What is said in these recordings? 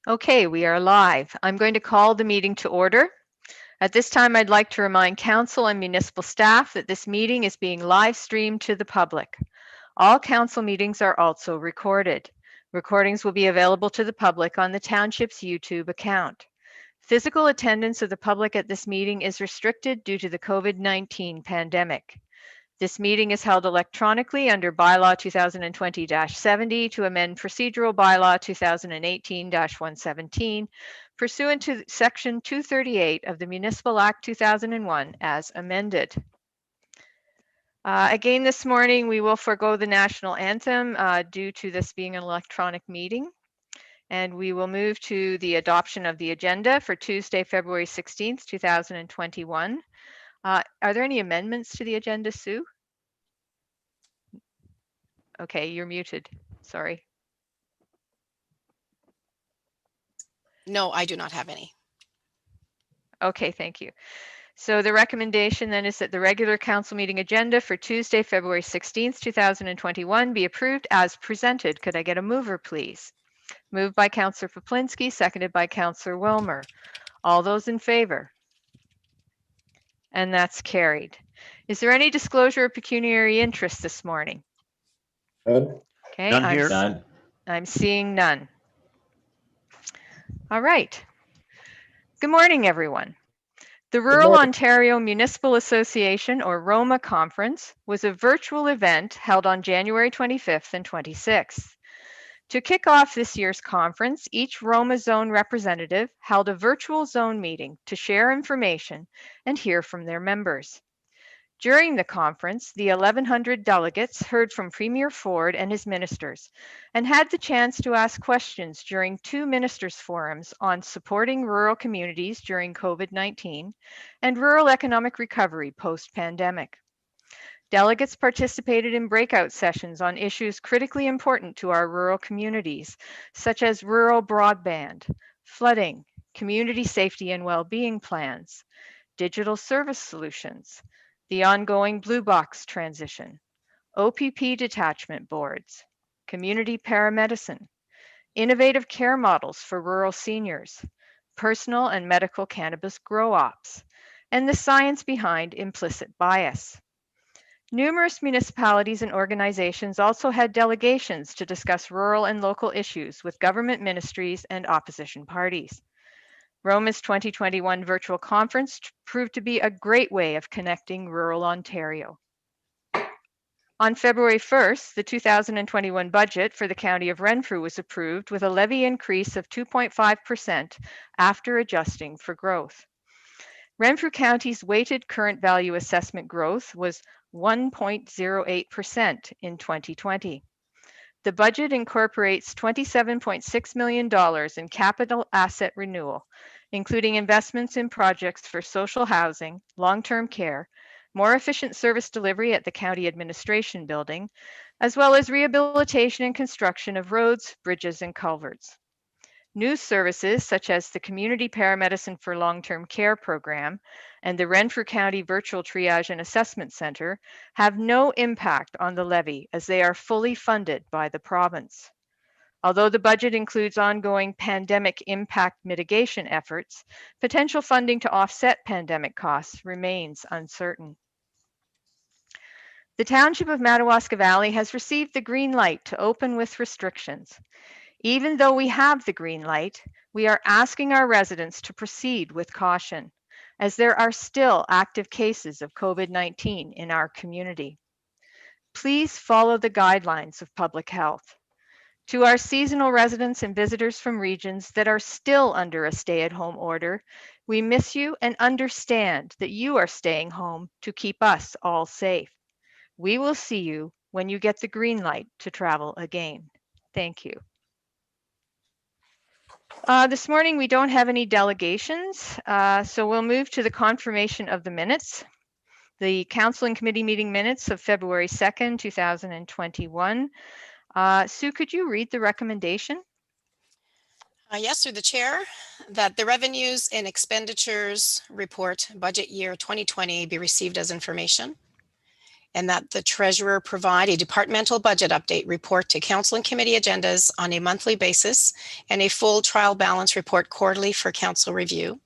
Okay, we are live. I'm going to call the meeting to order. At this time, I'd like to remind council and municipal staff that this meeting is being live streamed to the public. All council meetings are also recorded. Recordings will be available to the public on the Township's YouTube account. Physical attendance of the public at this meeting is restricted due to the COVID-19 pandemic. This meeting is held electronically under Bylaw 2020-70 to amend Procedural Bylaw 2018-117 pursuant to Section 238 of the Municipal Act 2001 as amended. Again, this morning, we will forego the national anthem due to this being an electronic meeting. And we will move to the adoption of the agenda for Tuesday, February 16th, 2021. Are there any amendments to the agenda, Sue? Okay, you're muted. Sorry. No, I do not have any. Okay, thank you. So the recommendation then is that the regular council meeting agenda for Tuesday, February 16th, 2021 be approved as presented. Could I get a mover, please? Moved by Councillor Poplinski, seconded by Councillor Wilmer. All those in favor? And that's carried. Is there any disclosure of pecuniary interest this morning? None. Okay, None here. None. I'm seeing none. All right. Good morning, everyone. The Rural Ontario Municipal Association, or ROMA Conference, was a virtual event held on January 25th and 26th. To kick off this year's conference, each ROMA zone representative held a virtual zone meeting to share information and hear from their members. During the conference, the 1,100 delegates heard from Premier Ford and his ministers and had the chance to ask questions during 2 ministers' forums on supporting rural communities during COVID-19 and rural economic recovery post-pandemic. Delegates participated in breakout sessions on issues critically important to our rural communities, such as rural broadband, flooding, community safety and well-being plans, digital service solutions, the ongoing Blue Box transition, OPP detachment boards, community paramedicine, innovative care models for rural seniors, personal and medical cannabis grow ops, and the science behind implicit bias. Numerous municipalities and organizations also had delegations to discuss rural and local issues with government ministries and opposition parties. ROMA's 2021 virtual conference proved to be a great way of connecting rural Ontario. On February 1st, the 2021 budget for the County of Renfrew was approved with a levy increase of 2.5% after adjusting for growth. Renfrew County's weighted current value assessment growth was 1.08% in 2020. The budget incorporates $27.6 million in capital asset renewal, including investments in projects for social housing, long-term care, more efficient service delivery at the County Administration Building, as well as rehabilitation and construction of roads, bridges, and culverts. New services such as the Community Paramedicine for Long-Term Care program and the Renfrew County Virtual Triage and Assessment Center have no impact on the levy as they are fully funded by the province. Although the budget includes ongoing pandemic impact mitigation efforts, potential funding to offset pandemic costs remains uncertain. The Township of Madawaska Valley has received the green light to open with restrictions. Even though we have the green light, we are asking our residents to proceed with caution, as there are still active cases of COVID-19 in our community. Please follow the guidelines of public health. To our seasonal residents and visitors from regions that are still under a stay-at-home order, we miss you and understand that you are staying home to keep us all safe. We will see you when you get the green light to travel again. Thank you. This morning, we don't have any delegations, so we'll move to the confirmation of the minutes. The Council and Committee meeting minutes of February 2nd, 2021. Sue, could you read the recommendation? Yes, through the chair, that the revenues and expenditures report budget year 2020 be received as information, and that the treasurer provide a departmental budget update report to council and committee agendas on a monthly basis and a full trial balance report quarterly for council review.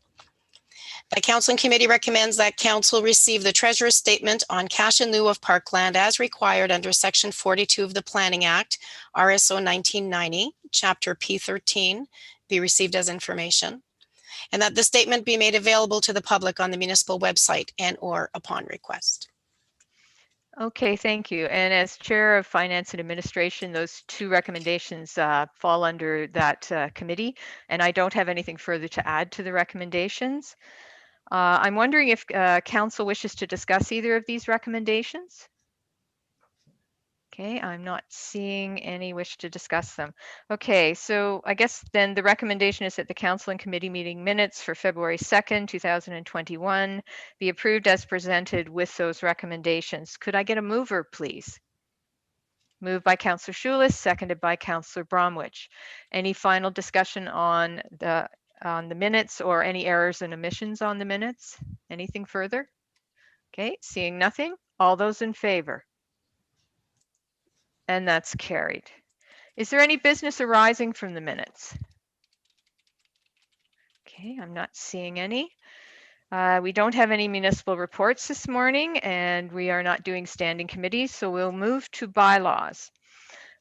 The council and committee recommends that council receive the treasurer's statement on cash in lieu of parkland as required under Section 42 of the Planning Act, RSO 1990, Chapter P13, be received as information, and that the statement be made available to the public on the municipal website and/or upon request. Okay, thank you. And as Chair of Finance and Administration, those two recommendations fall under that committee, and I don't have anything further to add to the recommendations. I'm wondering if Council wishes to discuss either of these recommendations. Okay, I'm not seeing any wish to discuss them. Okay, so I guess then the recommendation is that the Council and Committee meeting minutes for February 2nd, 2021 be approved as presented with those recommendations. Could I get a mover, please? Moved by Councillor Schulis, seconded by Councillor Bromwich. Any final discussion on the minutes or any errors and omissions on the minutes? Anything further? Okay, seeing nothing. All those in favor? And that's carried. Is there any business arising from the minutes? Okay, I'm not seeing any. We don't have any municipal reports this morning, and we are not doing standing committees, so we'll move to bylaws.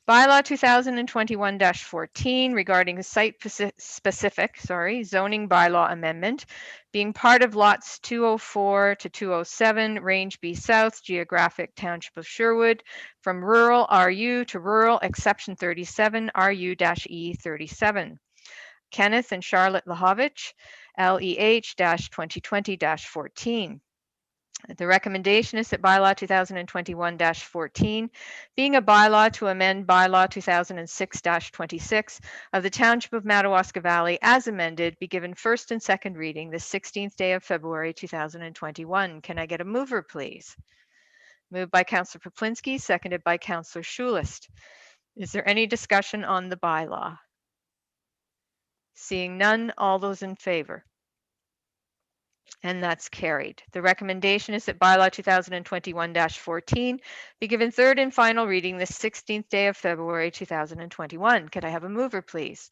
Bylaw 2021-14 regarding site-specific zoning bylaw amendment being part of lots 204 to 207, Range B South, geographic Township of Sherwood, from rural RU to rural exception 37, RU-E 37. Kenneth and Charlotte Lahovich, LEH-2020-14. The recommendation is that bylaw 2021-14, being a bylaw to amend bylaw 2006-26 of the Township of Madawaska Valley as amended, be given first and second reading the 16th day of February 2021. Can I get a mover, please? Moved by Councillor Poplinski, seconded by Councillor Schulis. Is there any discussion on the bylaw? Seeing none, all those in favor? And that's carried. The recommendation is that bylaw 2021-14 be given third and final reading the 16th day of February 2021. Could I have a mover, please?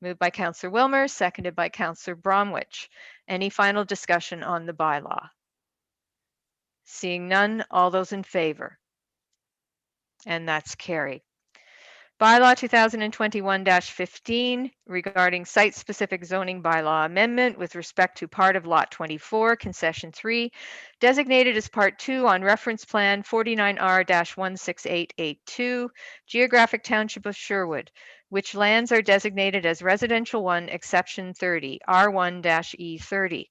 Moved by Councillor Wilmer, seconded by Councillor Bromwich. Any final discussion on the bylaw? Seeing none, all those in favor? And that's carried. Bylaw 2021-15 regarding site-specific zoning bylaw amendment with respect to part of Lot 24, Concession 3, designated as Part 2 on Reference Plan 49R-16882, Geographic Township of Sherwood, which lands are designated as Residential 1, Exception 30, R1-E 30.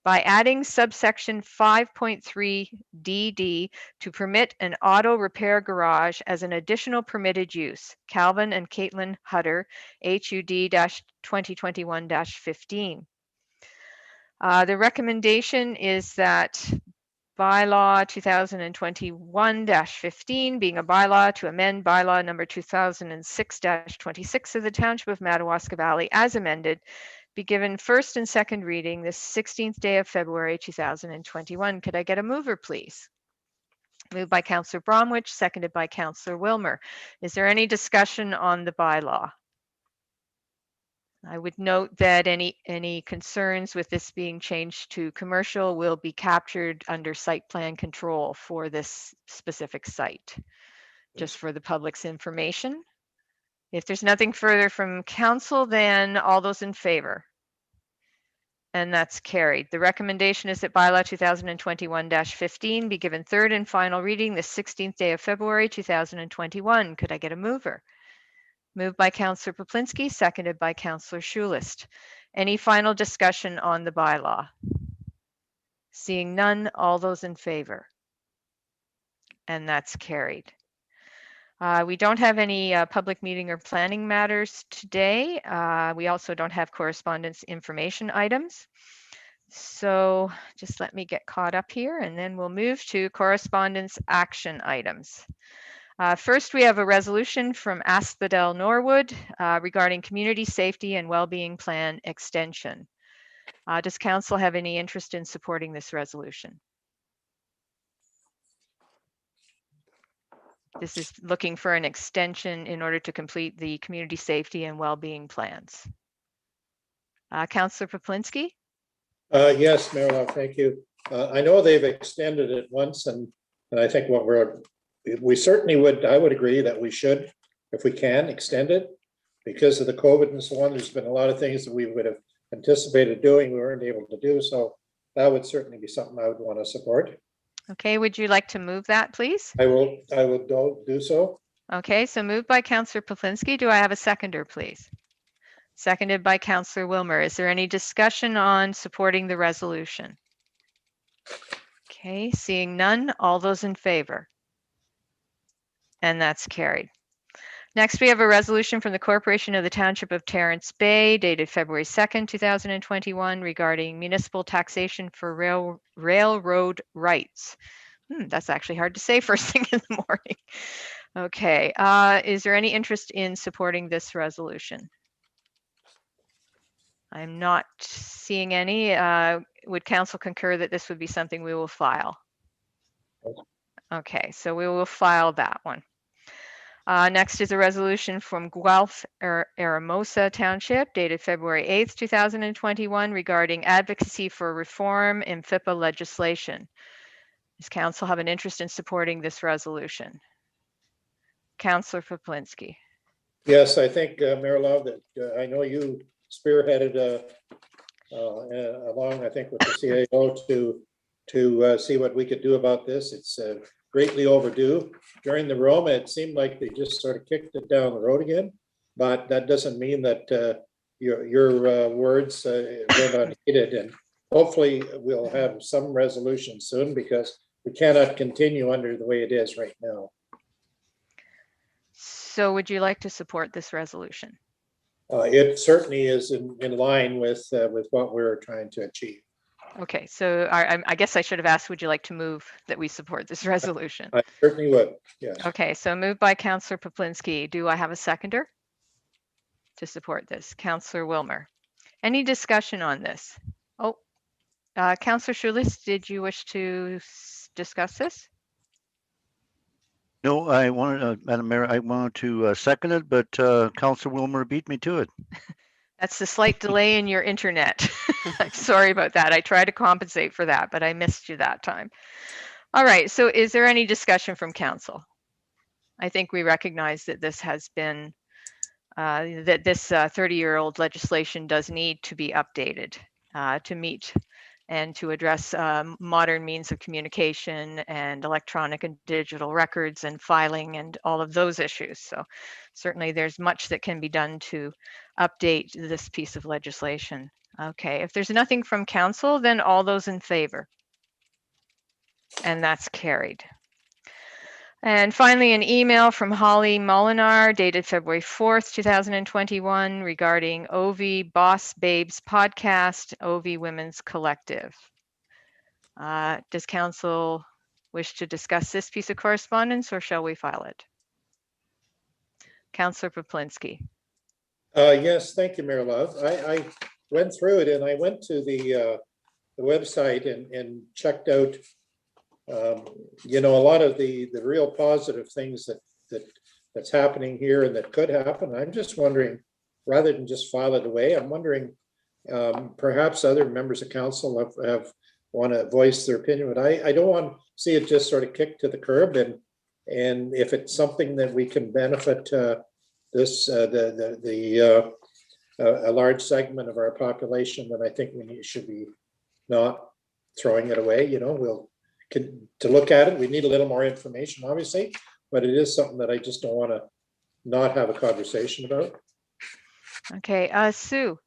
By adding subsection 5.3 DD to permit an auto repair garage as an additional permitted use. Calvin and Caitlin Hutter, HUD-2021-15. The recommendation is that bylaw 2021-15 being a bylaw to amend bylaw number 2006-26 of the Township of Madawaska Valley as amended, be given first and second reading this 16th day of February 2021. Could I get a mover, please? Moved by Councillor Bromwich, seconded by Councillor Wilmer. Is there any discussion on the bylaw? I would note that any concerns with this being changed to commercial will be captured under site plan control for this specific site, just for the public's information. If there's nothing further from council, then all those in favor? And that's carried. The recommendation is that bylaw 2021-15 be given third and final reading the 16th day of February 2021. Could I get a mover? Moved by Councillor Poplinski, seconded by Councillor Schulis. Any final discussion on the bylaw? Seeing none, all those in favor? And that's carried. We don't have any public meeting or planning matters today. We also don't have correspondence information items. So just let me get caught up here and then we'll move to correspondence action items. First, we have a resolution from Asphodel Norwood regarding community safety and well-being plan extension. Does council have any interest in supporting this resolution? This is looking for an extension in order to complete the community safety and well-being plans. Councillor Poplinski? Yes, Marilyn, thank you. I know they've extended it once, and I think we certainly I would agree that we should, if we can, extend it. Because of the COVID and so on, there's been a lot of things that we would have anticipated doing, we weren't able to do. So that would certainly be something I would want to support. Okay, would you like to move that, please? I will do so. Okay, so moved by Councillor Poplinski. Do I have a seconder, please? Seconded by Councillor Wilmer. Is there any discussion on supporting the resolution? Okay, seeing none, all those in favor? And that's carried. Next, we have a resolution from the Corporation of the Township of Terrence Bay dated February 2nd, 2021 regarding municipal taxation for railroad rights. That's actually hard to say first thing in the morning. Okay, is there any interest in supporting this resolution? I'm not seeing any. Would council concur that this would be something we will file? Okay, so we will file that one. Next is a resolution from Guelph, Aramosa Township dated February 8th, 2021 regarding advocacy for reform in Fipa legislation. Does council have an interest in supporting this resolution? Councillor Poplinski. Yes, I think, Marilyn, that I know you spearheaded along, I think, with the CAO to see what we could do about this. It's greatly overdue. During the Roma, it seemed like they just sort of kicked it down the road again, but that doesn't mean that your words went unheeded. And hopefully we'll have some resolution soon, because we cannot continue under the way it is right now. So would you like to support this resolution? It certainly is in line with what we're trying to achieve. Okay, so I guess I should have asked, would you like to move that we support this resolution? I certainly would, yes. Okay, so moved by Councillor Poplinski. Do I have a seconder to support this? Councillor Wilmer. Any discussion on this? Oh, Councillor Schulis, did you wish to discuss this? No, I wanted, Madam Mayor, I wanted to second it, but Councillor Wilmer beat me to it. That's the slight delay in your internet. I'm sorry about that. I tried to compensate for that, but I missed you that time. All right, so is there any discussion from council? I think we recognize that this has been, that this 30-year-old legislation does need to be updated to meet and to address modern means of communication and electronic and digital records and filing and all of those issues. So certainly there's much that can be done to update this piece of legislation. Okay, if there's nothing from council, then all those in favor. And that's carried. And finally, an email from Holly Molinar dated February 4th, 2021 regarding OV Boss Babes podcast, OV Women's Collective. Does council wish to discuss this piece of correspondence, or shall we file it? Councillor Poplinski. Yes, thank you, Mayor Love. I went through it, and I went to the website and checked out you know, a lot of the real positive things that's happening here and that could happen. I'm just wondering, rather than just file it away, I'm wondering perhaps other members of council have want to voice their opinion, but I don't want to see it just sort of kicked to the curb. And if it's something that we can benefit this a large segment of our population, then I think we should be not throwing it away. You know, to look at it, we need a little more information, obviously, but it is something that I just don't want to not have a conversation about. Okay, Sue.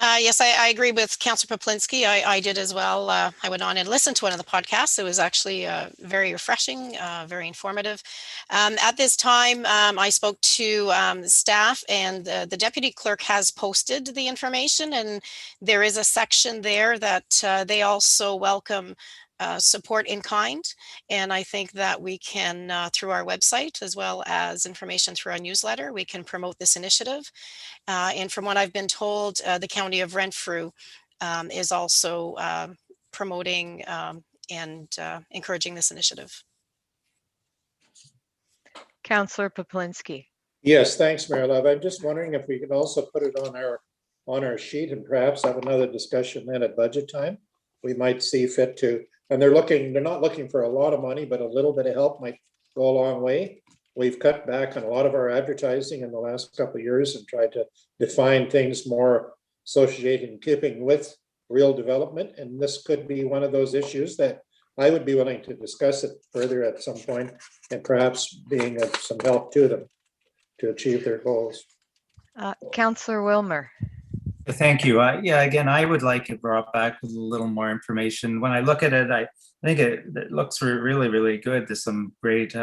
Yes, I agree with Councillor Poplinski. I did as well. I went on and listened to one of the podcasts. It was actually very refreshing, very informative. At this time, I spoke to staff, and the deputy clerk has posted the information, and there is a section there that they also welcome support in kind. And I think that we can, through our website, as well as information through our newsletter, we can promote this initiative. And from what I've been told, the County of Renfrew is also promoting and encouraging this initiative. Councillor Poplinski. Yes, thanks, Mayor Love. I'm just wondering if we could also put it on our sheet and perhaps have another discussion then at budget time. We might see fit to, and they're not looking for a lot of money, but a little bit of help might go a long way. We've cut back on a lot of our advertising in the last couple of years and tried to define things more associated and keeping with real development. And this could be one of those issues that I would be willing to discuss it further at some point and perhaps being of some help to them to achieve their goals. Councillor Wilmer. Thank you. Yeah, again, I would like it brought back with a little more information. When I look at it, I think it looks really, really good. There's some great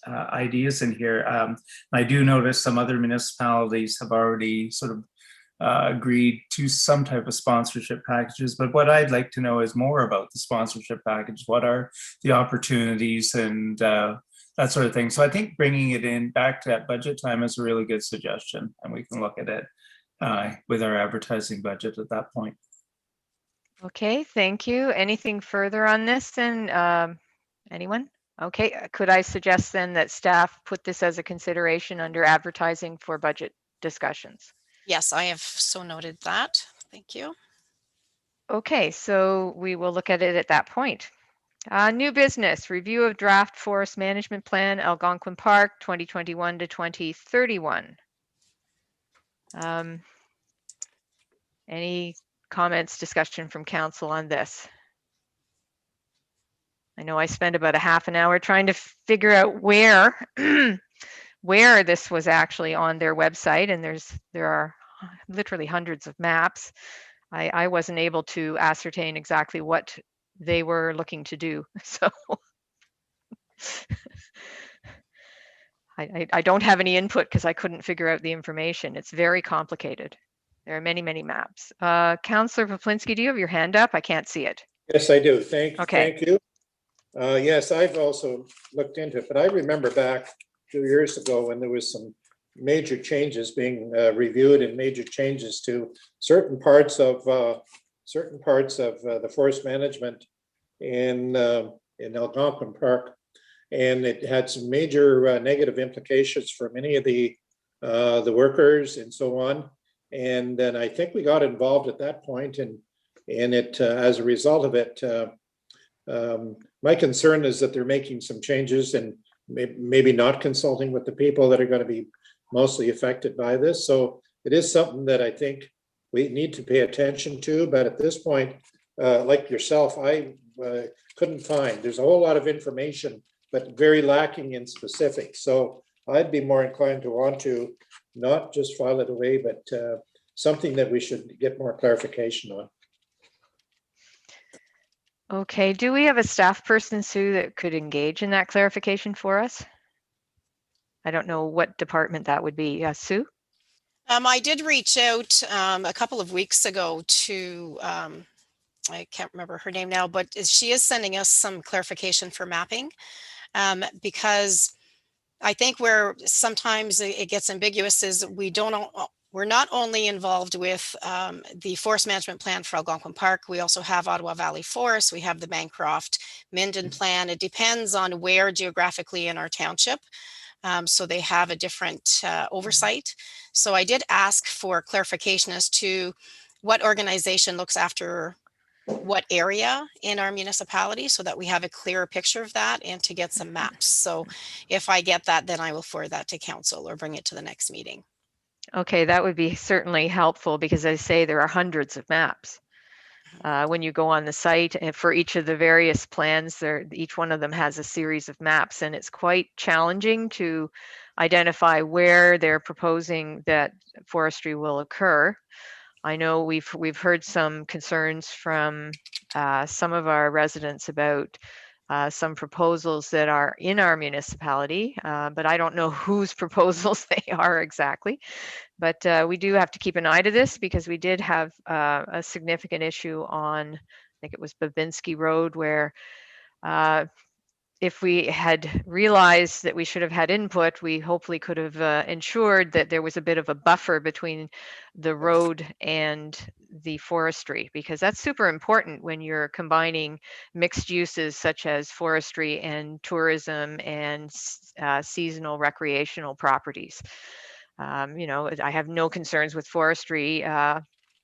ideas in here. I do notice some other municipalities have already sort of agreed to some type of sponsorship packages, but what I'd like to know is more about the sponsorship package. What are the opportunities and that sort of thing. So I think bringing it in back to that budget time is a really good suggestion, and we can look at it with our advertising budget at that point. Okay, thank you. Anything further on this then? Anyone? Okay, could I suggest then that staff put this as a consideration under advertising for budget discussions? Yes, I have so noted that. Thank you. Okay, so we will look at it at that point. New business, review of draft forest management plan, Algonquin Park, 2021 to 2031. Any comments, discussion from council on this? I know I spent about a half an hour trying to figure out where where this was actually on their website, and there are literally hundreds of maps. I wasn't able to ascertain exactly what they were looking to do, so I don't have any input because I couldn't figure out the information. It's very complicated. There are many, many maps. Councillor Poplinski, do you have your hand up? I can't see it. Yes, I do. Thank you. Yes, I've also looked into it, but I remember back 2 years ago when there was some major changes being reviewed and major changes to certain parts of the forest management in Algonquin Park, and it had some major negative implications for many of the workers and so on. And then I think we got involved at that point, and it as a result of it, my concern is that they're making some changes and maybe not consulting with the people that are going to be mostly affected by this. So it is something that I think we need to pay attention to. But at this point, like yourself, I couldn't find. There's a whole lot of information, but very lacking in specifics. So I'd be more inclined to want to not just file it away, but something that we should get more clarification on. Okay, do we have a staff person, Sue, that could engage in that clarification for us? I don't know what department that would be. Sue? I did reach out a couple of weeks ago to, I can't remember her name now, but she is sending us some clarification for mapping, because I think where sometimes it gets ambiguous is we're not only involved with the forest management plan for Algonquin Park, we also have Ottawa Valley Forest, we have the Bancroft Minden plan. It depends on where geographically in our township. So they have a different oversight. So I did ask for clarification as to what organization looks after what area in our municipality so that we have a clearer picture of that and to get some maps. So if I get that, then I will forward that to council or bring it to the next meeting. Okay, that would be certainly helpful because I say there are hundreds of maps. When you go on the site and for each of the various plans, each one of them has a series of maps, and it's quite challenging to identify where they're proposing that forestry will occur. I know we've heard some concerns from some of our residents about some proposals that are in our municipality, but I don't know whose proposals they are exactly. But we do have to keep an eye to this because we did have a significant issue on, I think it was Babinski Road, where if we had realized that we should have had input, we hopefully could have ensured that there was a bit of a buffer between the road and the forestry, because that's super important when you're combining mixed uses such as forestry and tourism and seasonal recreational properties. I have no concerns with forestry.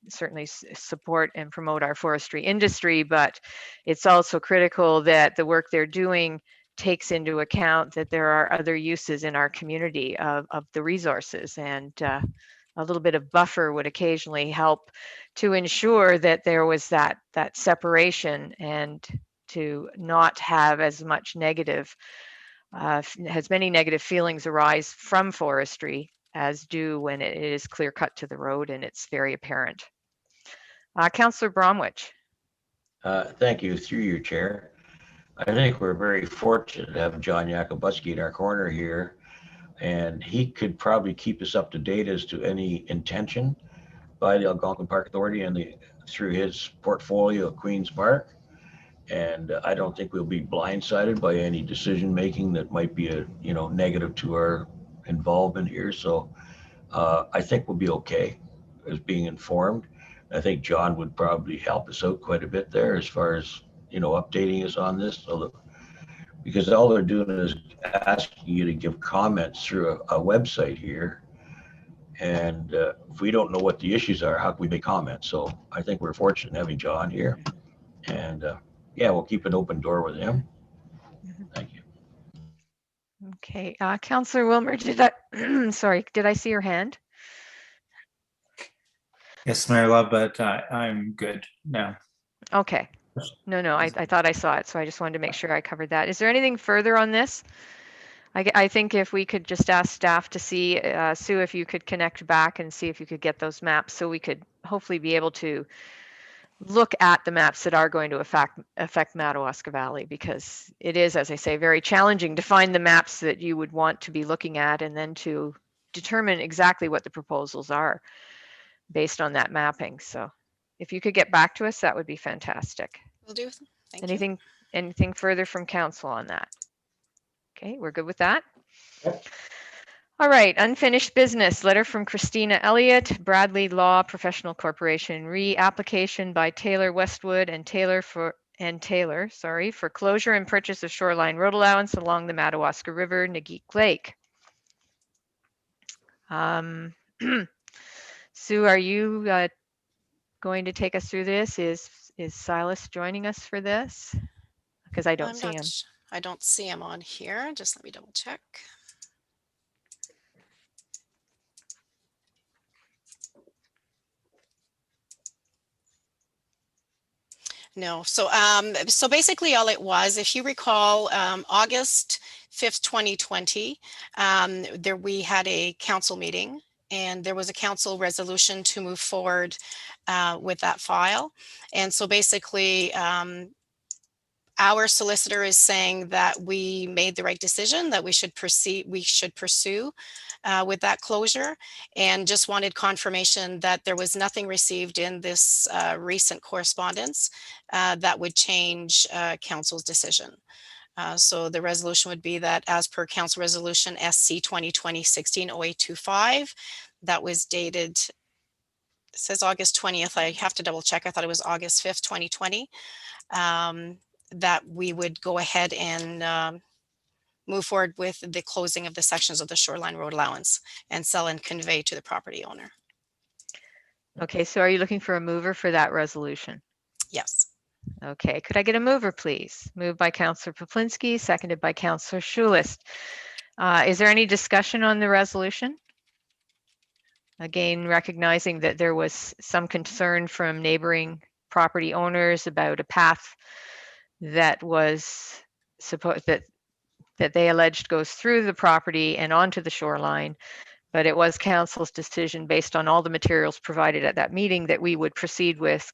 Certainly support and promote our forestry industry, but it's also critical that the work they're doing takes into account that there are other uses in our community of the resources, and a little bit of buffer would occasionally help to ensure that there was that separation, and to not have as much negative, as many negative feelings arise from forestry as do when it is clear cut to the road and it's very apparent. Councillor Bromwich. Thank you, through your chair. I think we're very fortunate to have John Yakubuski in our corner here, and he could probably keep us up to date as to any intention by the Algonquin Park Authority and through his portfolio at Queen's Park. And I don't think we'll be blindsided by any decision making that might be negative to our involvement here. So I think we'll be okay as being informed. I think John would probably help us out quite a bit there as far as, updating us on this, so that, because all they're doing is asking you to give comments through a website here. And if we don't know what the issues are, how can we make comments? So I think we're fortunate having John here. And we'll keep an open door with him. Thank you. Okay, Councillor Wilmer, did I see your hand? Yes, Mayor Love, but I'm good now. Okay. No, I thought I saw it, so I just wanted to make sure I covered that. Is there anything further on this? I think if we could just ask staff to see, Sue, if you could connect back and see if you could get those maps, so we could hopefully be able to look at the maps that are going to affect Madawaska Valley, because it is, as I say, very challenging to find the maps that you would want to be looking at, and then to determine exactly what the proposals are based on that mapping. So if you could get back to us, that would be fantastic. Will do. Thank you. Anything further from council on that? Okay, we're good with that. Yep. All right, unfinished business. Letter from Christina Elliott, Bradley Law Professional Corporation, re-application by Taylor Westwood and Taylor for closure and purchase of shoreline road allowance along the Madawaska River, Nageek Lake. Sue, are you going to take us through this? Is Silas joining us for this? Because I don't see him. I don't see him on here. Just let me double check. No. So basically all it was, if you recall, August 5th, 2020, we had a council meeting, and there was a council resolution to move forward with that file. And so basically, our solicitor is saying that we made the right decision, that we should pursue with that closure, and just wanted confirmation that there was nothing received in this recent correspondence that would change council's decision. So the resolution would be that, as per Council Resolution SC 2020-16-0825, that was dated, it says August 20th. I have to double check. I thought it was August 5th, 2020. That we would go ahead and move forward with the closing of the sections of the shoreline road allowance and sell and convey to the property owner. Okay, so are you looking for a mover for that resolution? Yes. Okay, could I get a mover, please? Moved by Councillor Poplinski, seconded by Councillor Schulist. Is there any discussion on the resolution? Again, recognizing that there was some concern from neighboring property owners about a path that was supposed that they alleged goes through the property and onto the shoreline, but it was council's decision, based on all the materials provided at that meeting, that we would proceed with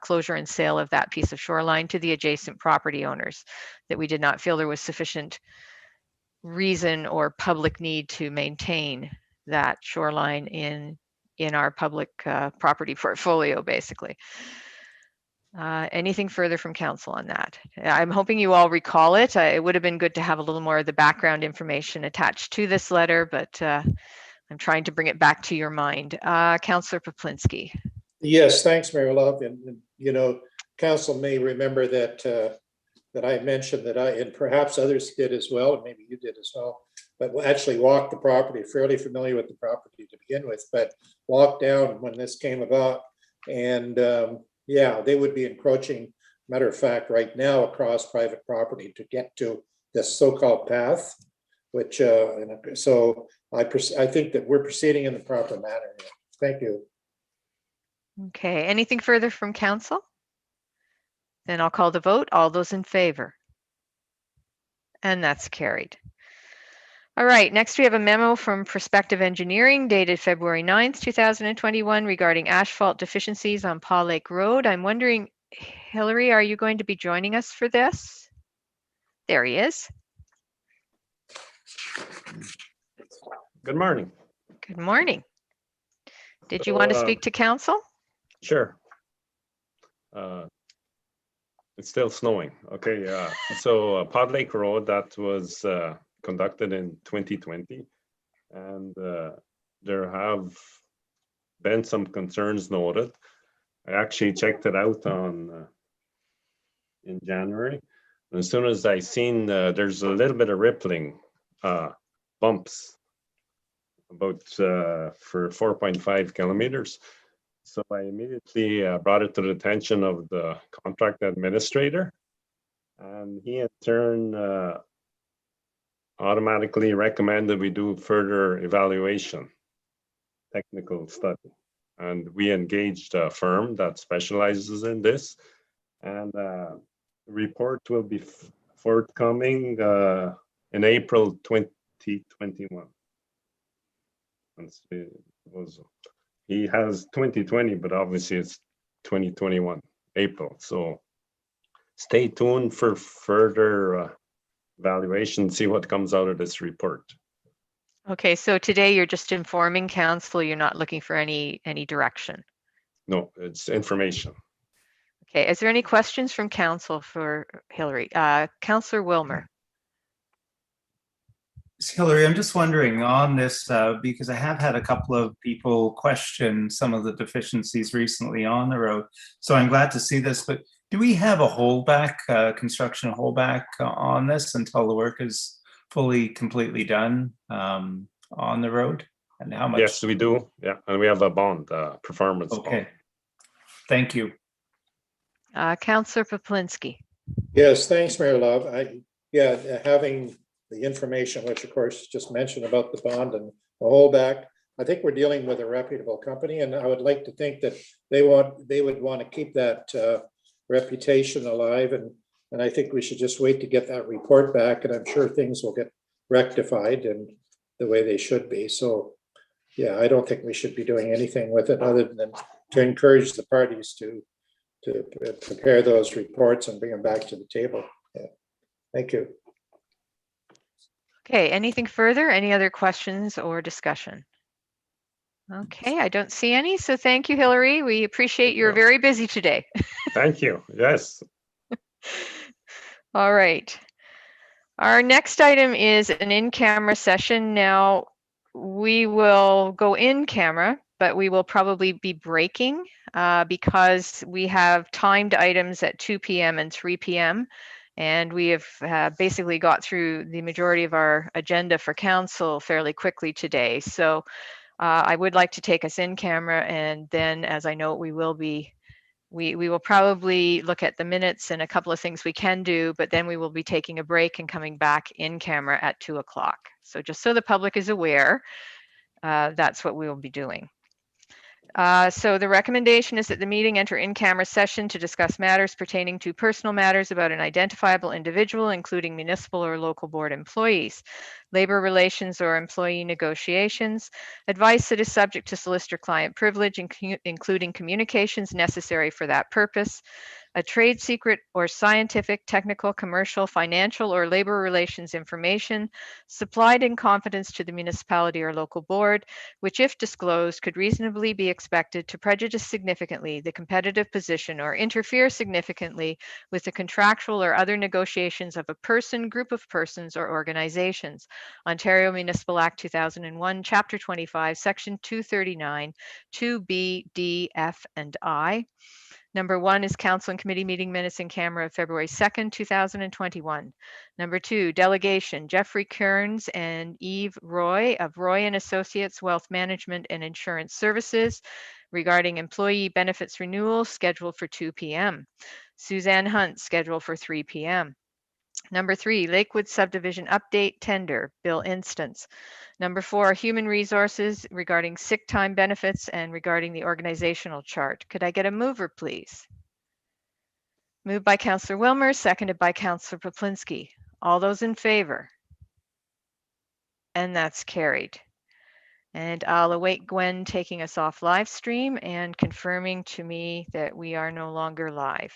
closure and sale of that piece of shoreline to the adjacent property owners, that we did not feel there was sufficient reason or public need to maintain that shoreline in our public property portfolio, basically. Anything further from council on that? I'm hoping you all recall it. It would have been good to have a little more of the background information attached to this letter, but I'm trying to bring it back to your mind. Councillor Poplinski. Yes, thanks, Mary Love. And you know, council may remember that that I mentioned that and perhaps others did as well, and maybe you did as well, but actually walked the property, fairly familiar with the property to begin with, but walked down when this came about. And yeah, they would be encroaching, matter of fact, right now across private property to get to this so-called path, which so I think that we're proceeding in the proper manner. Thank you. Okay, anything further from council? Then I'll call the vote. All those in favor? And that's carried. All right, next we have a memo from Prospective Engineering dated February 9th, 2021 regarding asphalt deficiencies on Paw Lake Road. I'm wondering, Hillary, are you going to be joining us for this? There he is. Good morning. Good morning. Did you want to speak to council? Sure. It's still snowing. Okay. So Paw Lake Road, that was conducted in 2020, and there have been some concerns noted. I actually checked it out on in January. And as soon as I seen there's a little bit of rippling bumps about for 4.5 kilometers. So I immediately brought it to the attention of the contract administrator, and he in turn automatically recommended we do further evaluation, technical study. And we engaged a firm that specializes in this, and the report will be forthcoming in April 2021. He has 2020, but obviously it's 2021, April. So stay tuned for further evaluation, see what comes out of this report. Okay, so today you're just informing council, you're not looking for any direction? No, it's information. Okay, is there any questions from council for Hillary? Councillor Wilmer. Hillary, I'm just wondering on this, because I have had a couple of people question some of the deficiencies recently on the road. So I'm glad to see this, but do we have a holdback, construction holdback on this until the work is fully, completely done on the road? And how much? Yes, we do. Yeah, and we have a bond, performance bond. Okay, thank you. Councillor Poplinski. Yes, thanks, Mayor Love. Having the information, which of course just mentioned about the bond and the holdback, I think we're dealing with a reputable company, and I would like to think that they would want to keep that reputation alive, and I think we should just wait to get that report back, and I'm sure things will get rectified and the way they should be. So yeah, I don't think we should be doing anything with it other than to encourage the parties to prepare those reports and bring them back to the table. Yeah. Thank you. Okay, anything further? Any other questions or discussion? Okay, I don't see any. So thank you, Hillary. We appreciate you're very busy today. Thank you. Yes. All right. Our next item is an in-camera session. Now, we will go in camera, but we will probably be breaking because we have timed items at 2 p.m. and 3 p.m. And we have basically got through the majority of our agenda for council fairly quickly today. So I would like to take us in camera, and then, as I know, we will probably look at the minutes and a couple of things we can do, but then we will be taking a break and coming back in camera at 2 o'clock. So just so the public is aware, that's what we will be doing. So the recommendation is that the meeting enter in-camera session to discuss matters pertaining to personal matters about an identifiable individual, including municipal or local board employees, labor relations or employee negotiations, advice that is subject to solicitor-client privilege, including communications necessary for that purpose, a trade secret or scientific, technical, commercial, financial, or labor relations information supplied in confidence to the municipality or local board, which if disclosed could reasonably be expected to prejudice significantly the competitive position or interfere significantly with the contractual or other negotiations of a person, group of persons, or organizations. Ontario Municipal Act 2001, Chapter 25, Section 239, 2B, D, F, and I. Number 1 is council and committee meeting minutes in camera of February 2nd, 2021. Number 2, delegation, Jeffrey Kearns and Eve Roy of Roy and Associates Wealth Management and Insurance Services regarding employee benefits renewal scheduled for 2 p.m. Suzanne Hunt scheduled for 3 p.m. Number 3, Lakewood Subdivision Update Tender, Bill Instance. Number 4, Human Resources regarding sick time benefits and regarding the organizational chart. Could I get a mover, please? Moved by Councillor Wilmer, seconded by Councillor Poplinski. All those in favor? And that's carried. And I'll await Gwen taking us off live stream and confirming to me that we are no longer live.